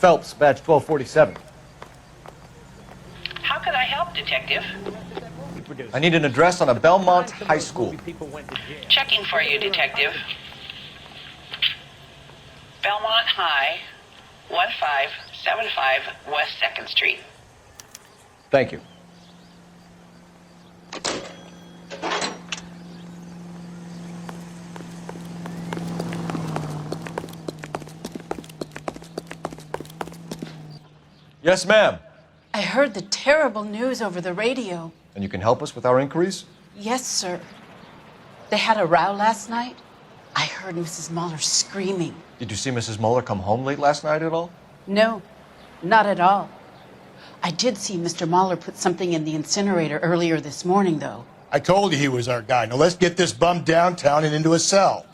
Phelps, badge 1247. How can I help, Detective? I need an address on a Belmont High School. Checking for you, Detective. Belmont High, 1575 West 2nd Street. Thank you. Yes, ma'am. I heard the terrible news over the radio. And you can help us with our inquiries? Yes, sir. They had a row last night. I heard Mrs. Moller screaming. Did you see Mrs. Moller come home late last night at all? No, not at all. I did see Mr. Moller put something in the incinerator earlier this morning, though. I told you he was our guy. Now let's get this bum downtown and into a cell.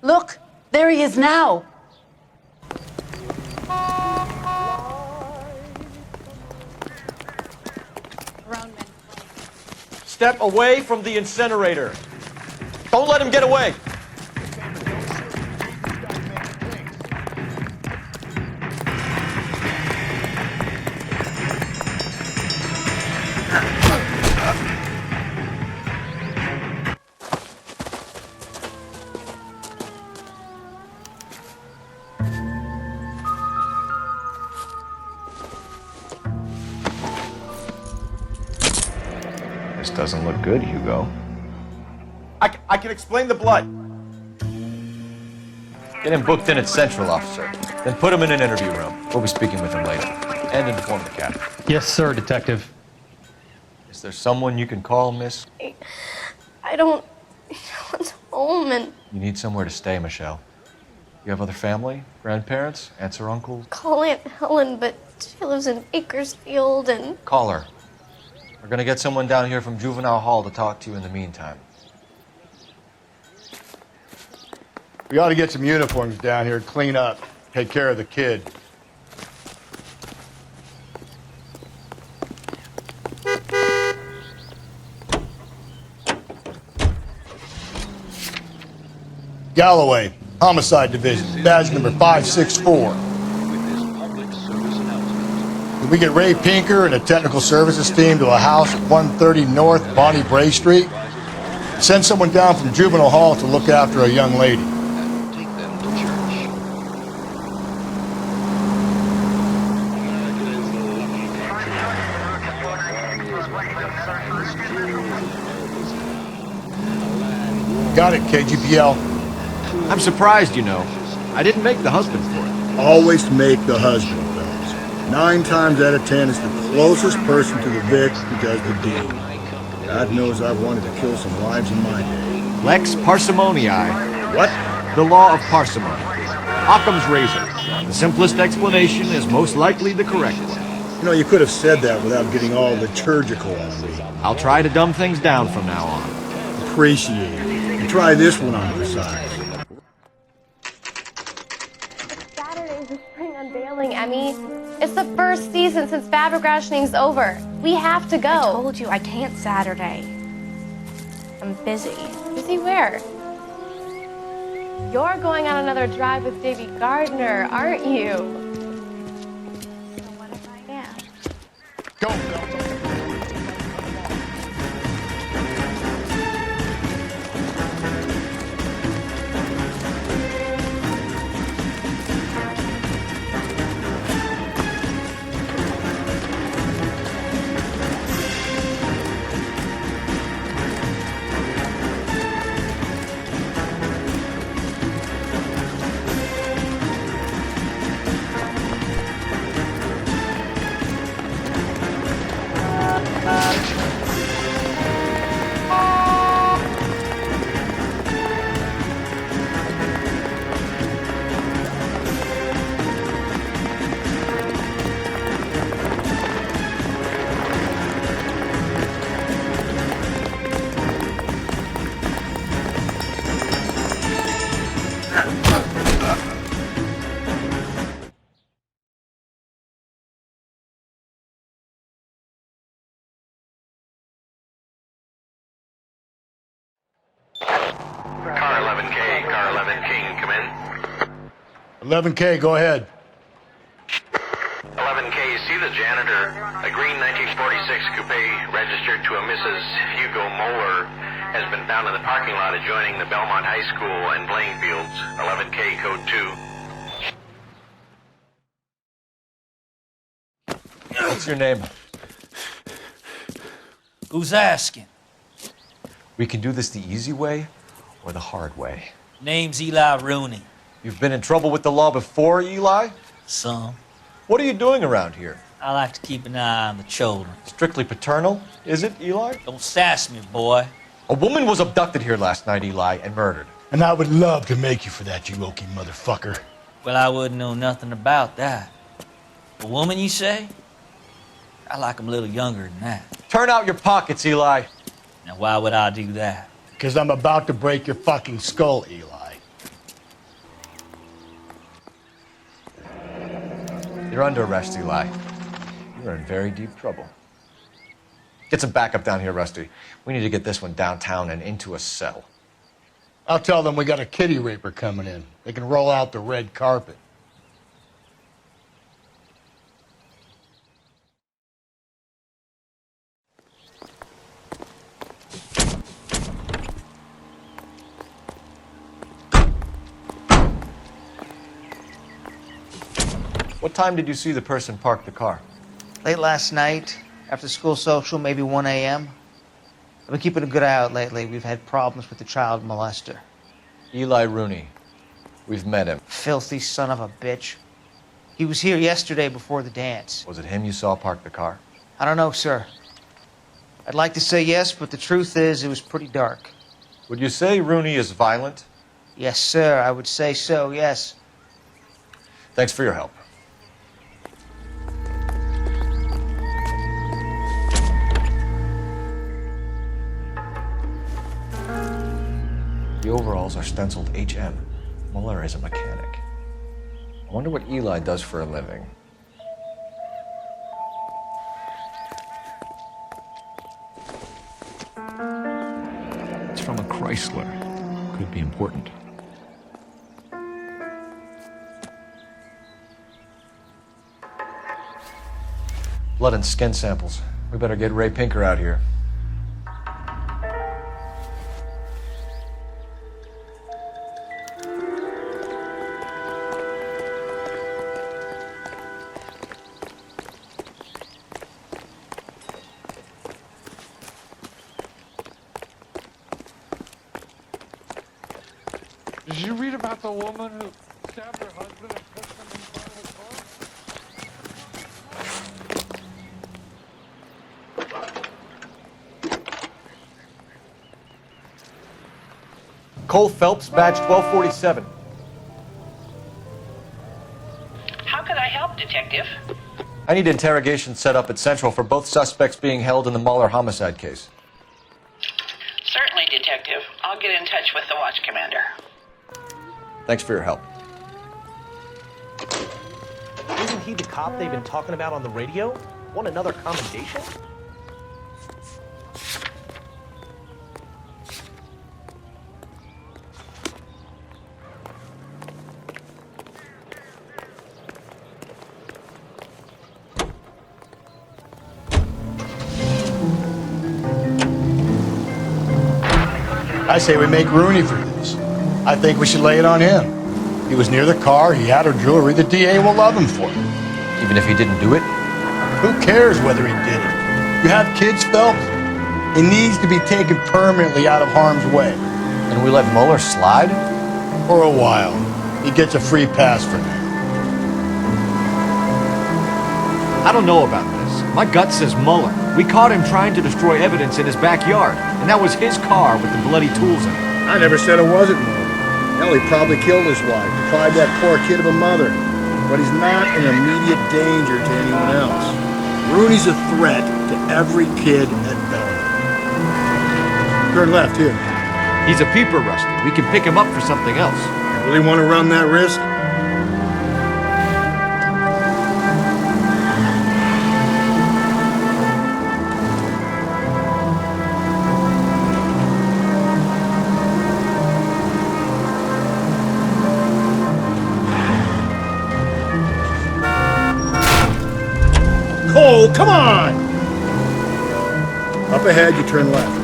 Look, there he is now. Step away from the incinerator. Don't let him get away. This doesn't look good, Hugo. I can explain the blood. Get him booked in at Central, officer. Then put him in an interview room. We'll be speaking with him later. And inform the captain. Yes, sir, Detective. Is there someone you can call, miss? I don't want home and... You need somewhere to stay, Michelle. You have other family? Grandparents? Aunts or uncles? Call Aunt Helen, but she lives in Bakersfield and... Call her. We're gonna get someone down here from Juvenile Hall to talk to you in the meantime. We ought to get some uniforms down here, clean up, take care of the kid. Galloway, Homicide Division, badge number 564. Can we get Ray Pinker and a technical services team to a house at 130 North Bonnie Bray Street? Send someone down from Juvenile Hall to look after a young lady. Take them to church. Got it, KGPL. I'm surprised, you know. I didn't make the husband for it. Always make the husband, fellas. 9 times out of 10, it's the closest person to the Vic who does the deed. God knows I've wanted to kill some wives in my day. Lex parsimoniae. What? The law of parsimony. Occam's razor. The simplest explanation is most likely the correct one. You know, you could have said that without getting all liturgical on me. I'll try to dumb things down from now on. Appreciate it. And try this one on the side. Saturday's the spring unveiling, Emmy. It's the first season since fabric rationing's over. We have to go. I told you I can't Saturday. I'm busy. Busy where? You're going on another drive with Davy Gardner, aren't you? So what if I am? Go, Phil. Car 11K, Car 11 King, come in. 11K, go ahead. Janitor, a green 1946 coupe registered to a Mrs. Hugo Moller has been found in the parking lot adjoining the Belmont High School and playing fields. 11K code 2. What's your name? Who's asking? We can do this the easy way or the hard way. Name's Eli Rooney. You've been in trouble with the law before, Eli? Some. What are you doing around here? I like to keep an eye on the children. Strictly paternal, is it, Eli? Don't sass me, boy. A woman was abducted here last night, Eli, and murdered. And I would love to make you for that, you Okie motherfucker. Well, I wouldn't know nothing about that. A woman, you say? I like 'em a little younger than that. Turn out your pockets, Eli. Now, why would I do that? Because I'm about to break your fucking skull, Eli. You're under arrest, Eli. You're in very deep trouble. Get some backup down here, Rusty. We need to get this one downtown and into a cell. I'll tell them we got a kitty raper coming in. They can roll out the red carpet. What time did you see the person park the car? Late last night, after school social, maybe 1 a.m. I've been keeping a good eye out lately. We've had problems with the child molester. Eli Rooney. We've met him. Filthy son of a bitch. He was here yesterday before the dance. Was it him you saw park the car? I don't know, sir. I'd like to say yes, but the truth is it was pretty dark. Would you say Rooney is violent? Yes, sir. I would say so, yes. Thanks for your help. The overalls are stenciled HM. Moller is a mechanic. I wonder what Eli does for a living. It's from a Chrysler. Could be important. Blood and skin samples. We better get Ray Pinker out here. Did you read about the woman who stabbed her husband and pushed him in front of the car? Cole Phelps, badge 1247. How could I help, Detective? I need interrogation set up at Central for both suspects being held in the Moller homicide case. Certainly, Detective. I'll get in touch with the watch commander. Thanks for your help. Isn't he the cop they've been talking about on the radio? Want another commendation? I say we make Rooney for this. I think we should lay it on him. He was near the car, he had her jewelry, the DA will love him for it. Even if he didn't do it? Who cares whether he did it? You have kids, Phelps? He needs to be taken permanently out of harm's way. And we let Moller slide? For a while. He gets a free pass for now. I don't know about this. My gut says Moller. We caught him trying to destroy evidence in his backyard, and that was his car with the bloody tools in it. I never said it wasn't Moller. Hell, he probably killed his wife, deprived that poor kid of a mother. But he's not an immediate danger to anyone else. Rooney's a threat to every kid at Belmont. Turn left here. He's a peeper, Rusty. We can pick him up for something else. Really want to run that risk? Come on! Up ahead, you turn left.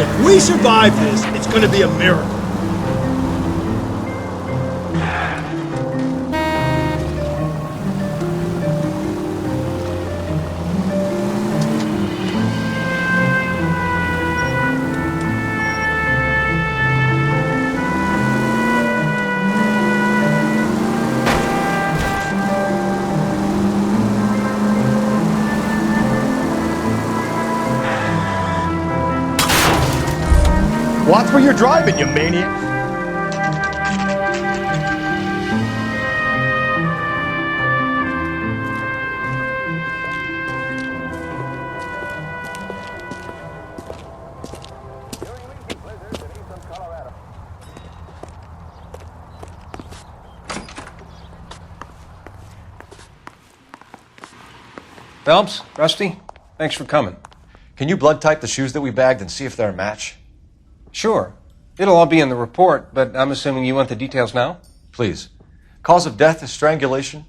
If we survive this, it's gonna be a miracle. Watch where you're driving, you maniac! Phelps, Rusty, thanks for coming. Can you blood type the shoes that we bagged and see if they're a match? Sure. It'll all be in the report, but I'm assuming you want the details now? Please. Cause of death is strangulation?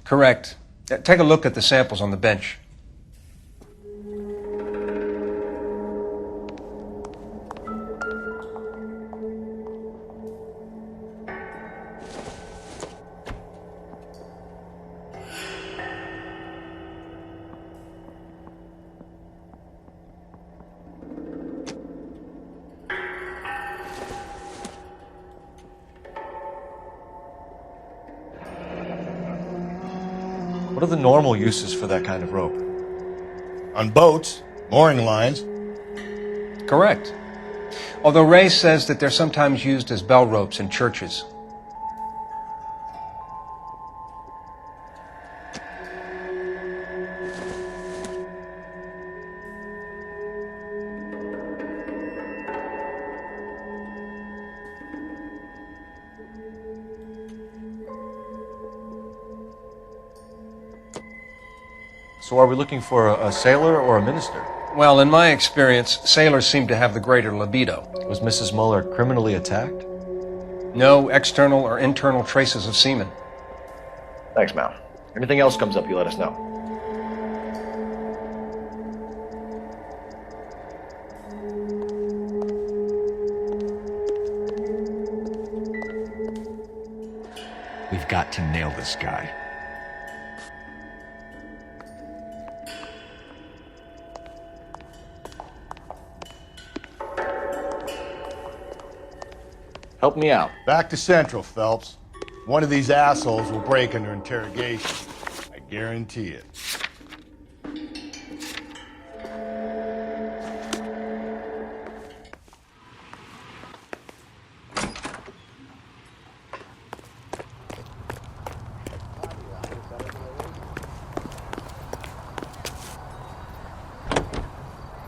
Correct. Take a look at the samples on the bench. What are the normal uses for that kind of rope? On boats, mooring lines. Correct. Although Ray says that they're sometimes used as bell ropes in churches. So are we looking for a sailor or a minister? Well, in my experience, sailors seem to have the greater libido. Was Mrs. Moller criminally attacked? No external or internal traces of semen. Thanks, Mal. Anything else comes up, you let us know. We've got to nail this guy. Help me out. Back to Central, Phelps. One of these assholes will break under interrogation. I guarantee it.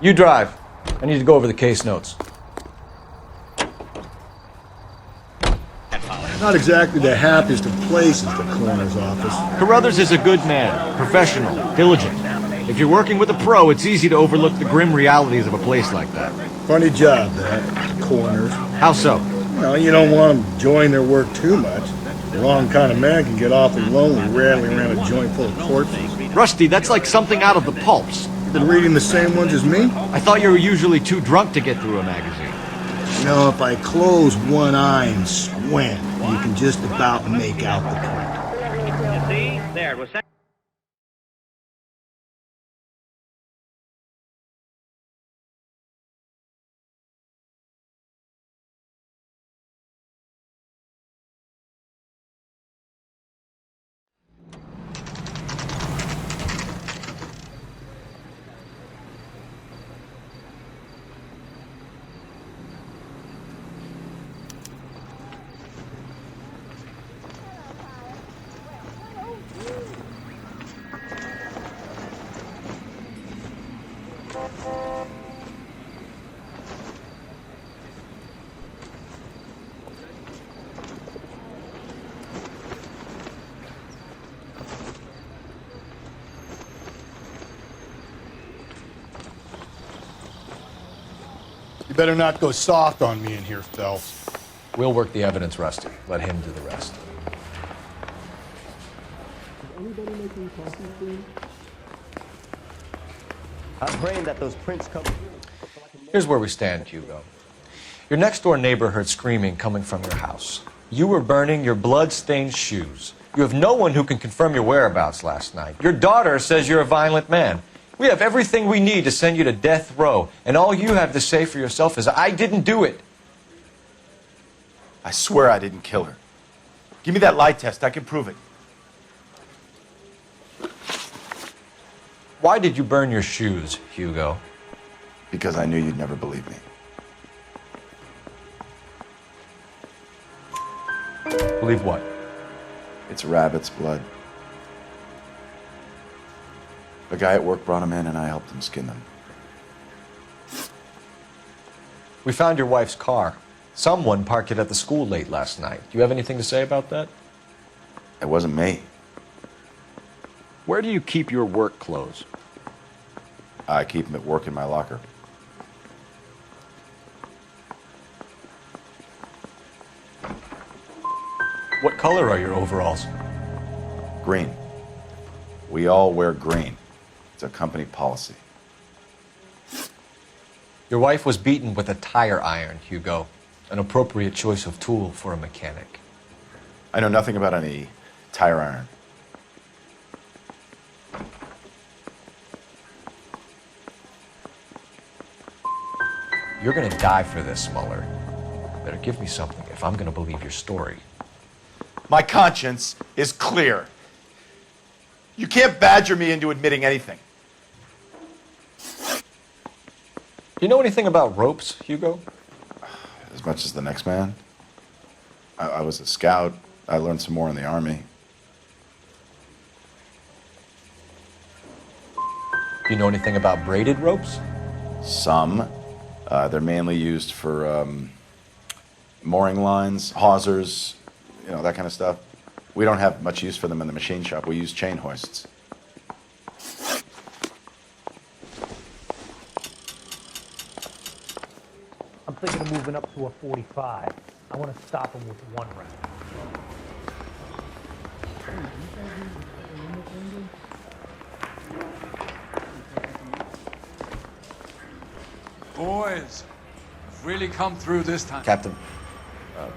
You drive. I need to go over the case notes. Not exactly the happiest of places, the coroner's office. Carruthers is a good man, professional, diligent. If you're working with a pro, it's easy to overlook the grim realities of a place like that. Funny job, that, the coroner's. How so? Well, you don't want them enjoying their work too much. The wrong kind of man can get awfully lonely rattling around a joint full of corpses. Rusty, that's like something out of the pulps. You've been reading the same ones as me? I thought you were usually too drunk to get through a magazine. You know, if I close one eye and squint, you can just about make out the print. You see? There, it was... better not go soft on me in here, Phelps. We'll work the evidence, Rusty. Let him do the rest. I'm praying that those prints come. Here's where we stand, Hugo. Your next-door neighbor heard screaming coming from your house. You were burning your blood-stained shoes. You have no one who can confirm your whereabouts last night. Your daughter says you're a violent man. We have everything we need to send you to death row, and all you have to say for yourself is, I didn't do it. I swear I didn't kill her. Give me that lie test. I can prove it. Why did you burn your shoes, Hugo? Because I knew you'd never believe me. Believe what? It's rabbit's blood. A guy at work brought him in and I helped him skin them. We found your wife's car. Someone parked it at the school late last night. Do you have anything to say about that? It wasn't me. Where do you keep your work clothes? I keep them at work in my locker. What color are your overalls? Green. We all wear green. It's a company policy. Your wife was beaten with a tire iron, Hugo. An appropriate choice of tool for a mechanic. I know nothing about any tire iron. You're gonna die for this, Moller. Better give me something if I'm gonna believe your story. My conscience is clear. You can't badger me into admitting anything. You know anything about ropes, Hugo? As much as the next man. I was a scout. I learned some more in the Army. You know anything about braided ropes? Some. They're mainly used for mooring lines, hawsers, you know, that kind of stuff. We don't have much use for them in the machine shop. We use chain hoists. I'm thinking of moving up to a 45. I want to stop him with one round. Boys, I've really come through this time. Captain,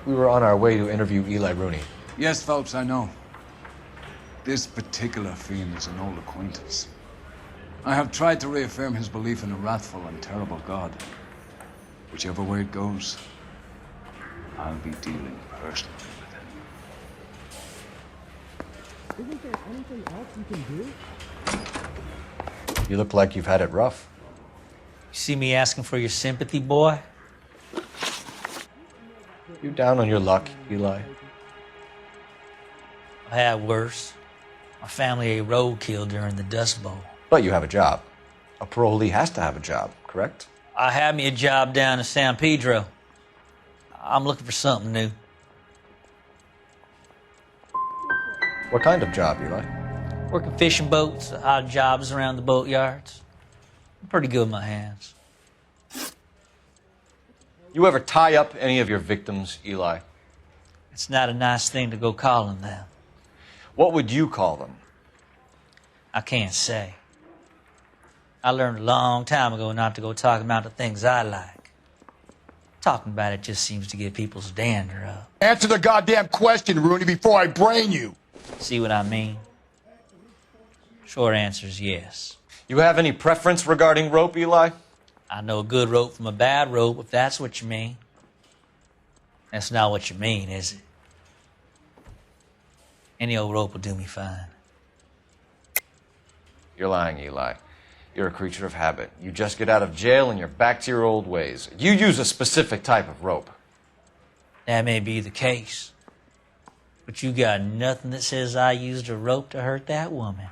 we were on our way to interview Eli Rooney. Yes, Phelps, I know. This particular fiend is an old acquaintance. I have tried to reaffirm his belief in a wrathful and terrible God. Whichever way it goes, I'll be dealing personally with him. Isn't there anything else you can do? You look like you've had it rough. You see me asking for your sympathy, boy? You down on your luck, Eli? I had worse. My family ate roadkill during the Dust Bowl. But you have a job. A parolee has to have a job, correct? I had me a job down in San Pedro. I'm looking for something new. What kind of job, Eli? Working fishing boats, odd jobs around the boatyards. I'm pretty good with my hands. You ever tie up any of your victims, Eli? It's not a nice thing to go calling them. What would you call them? I can't say. I learned a long time ago not to go talking about the things I like. Talking about it just seems to get people's dander up. Answer the goddamn question, Rooney, before I brain you. See what I mean? Short answer is yes. You have any preference regarding rope, Eli? I know a good rope from a bad rope, if that's what you mean. That's not what you mean, is it? Any old rope will do me fine. You're lying, Eli. You're a creature of habit. You just get out of jail and you're back to your old ways. You use a specific type of rope. That may be the case. But you got nothing that says I used a rope to hurt that woman.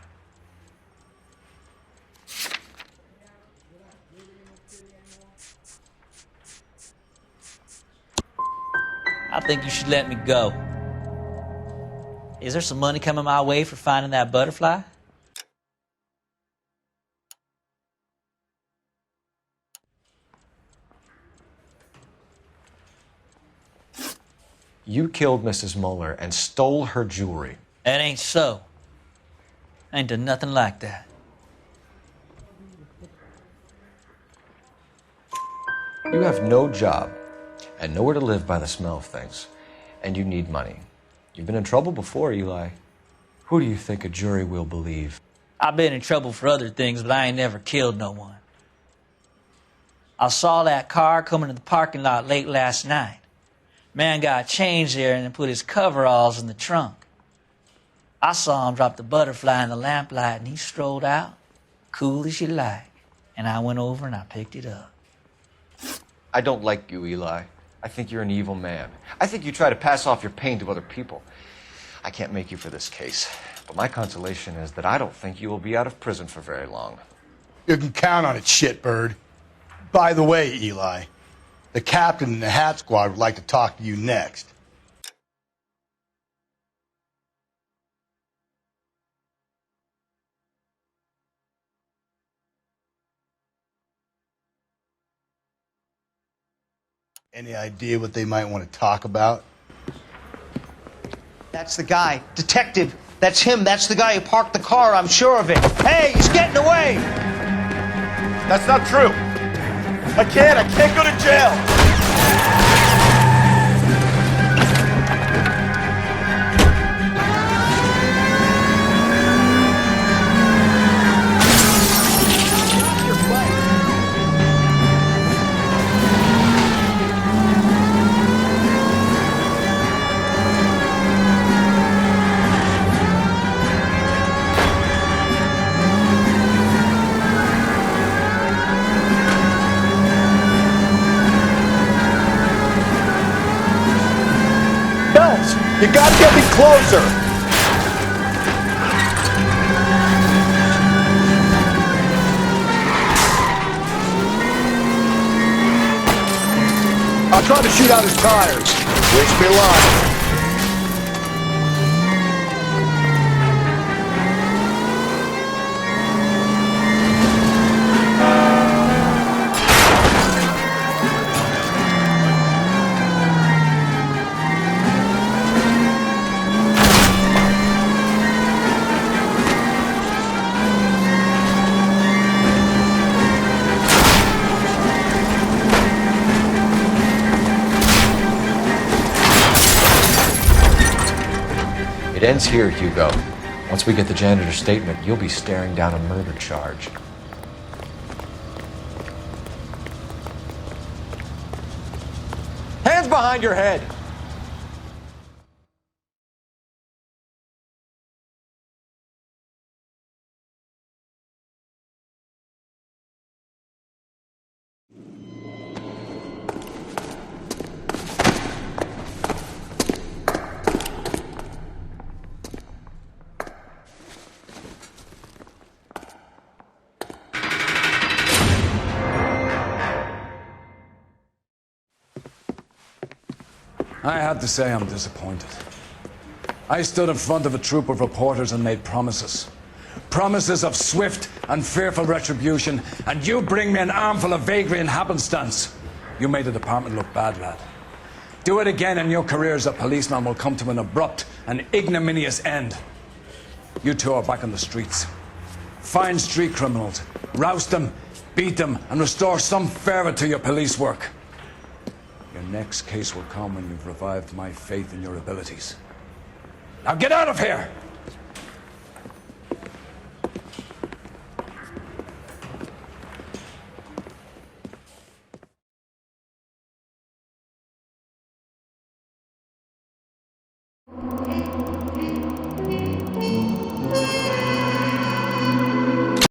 I think you should let me go. Is there some money coming my way for finding that butterfly? You killed Mrs. Moller and stole her jewelry. That ain't so. I ain't done nothing like that. You have no job and nowhere to live by the smell of things, and you need money. You've been in trouble before, Eli. Who do you think a jury will believe? I've been in trouble for other things, but I ain't never killed no one. I saw that car coming to the parking lot late last night. Man got changed there and then put his coveralls in the trunk. I saw him drop the butterfly in the lamplight and he strolled out, cool as you like. And I went over and I picked it up. I don't like you, Eli. I think you're an evil man. I think you try to pass off your pain to other people. I can't make you for this case, but my consolation is that I don't think you will be out of prison for very long. You can count on it, shitbird. By the way, Eli, the captain and the Hat Squad would like to talk to you next. Any idea what they might want to talk about? That's the guy. Detective. That's him. That's the guy who parked the car. I'm sure of it. Hey, he's getting away! That's not true. I can't go to jail. You gotta get me closer! I'll try to shoot out his tires. Wish me luck. It ends here, Hugo. Once we get the janitor's statement, you'll be staring down a murder charge. Hands behind your head! I have to say I'm disappointed. I stood in front of a troop of reporters and made promises. Promises of swift and fearful retribution, and you bring me an armful of vagary and happenstance. You made the department look bad, lad. Do it again and your career as a policeman will come to an abrupt and ignominious end. You two are back on the streets. Find street criminals, roust them, beat them, and restore some fervor to your police work. Your next case will come when you've revived my faith in your abilities. Now get out of here!